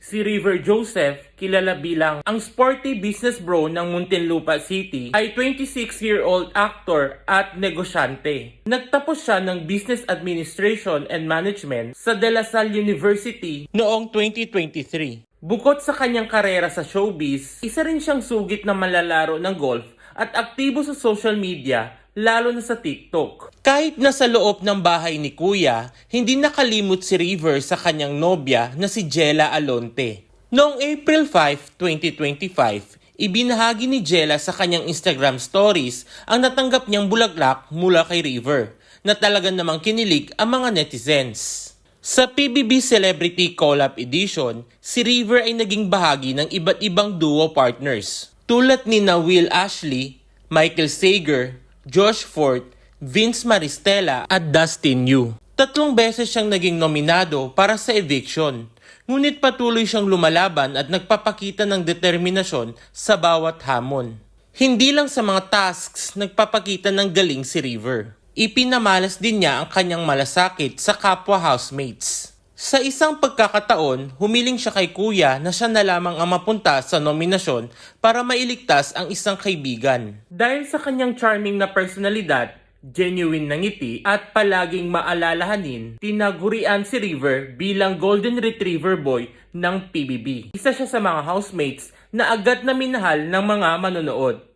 Si River Joseph, kilala bilang ang sporty business bro ng Muntinlupa City, ay 26-year-old actor at negosyante. Nagtapos siya ng Business Administration and Management sa De La Salle University noong 2023. Bukod sa kanyang karera sa showbiz, isa rin siyang sugit na malalaro ng golf at aktibo sa social media, lalo na sa TikTok. Kahit nasa loob ng bahay ni Kuya, hindi nakalimot si River sa kanyang nobya na si Jella Alonte. Noong April 5, 2025, ibinahagi ni Jella sa kanyang Instagram stories ang natanggap niyang bulaklak mula kay River, na talagang namang kinilig ang mga netizens. Sa PBB Celebrity Collab Edition, si River ay naging bahagi ng iba't ibang duo partners, tulad ni Will Ashley, Michael Sager, Josh Fort, Vince Maristella at Dustin Yu. 3 beses siyang naging nominado para sa eviction, ngunit patuloy siyang lumalaban at nagpapakita ng determinasyon sa bawat hamon. Hindi lang sa mga tasks nagpapakita ng galing si River. Ipinamalas din niya ang kanyang malasakit sa kapwa housemates. Sa isang pagkakataon, humiling siya kay Kuya na siya na lamang ang mapunta sa nominasyon para mailigtas ang isang kaibigan. Dahil sa kanyang charming na personalidad, genuine na ngiti at palaging maalalahanin, tinagurian si River bilang Golden Retriever Boy ng PBB. Isa siya sa mga housemates na agad na minahal ng mga manonood.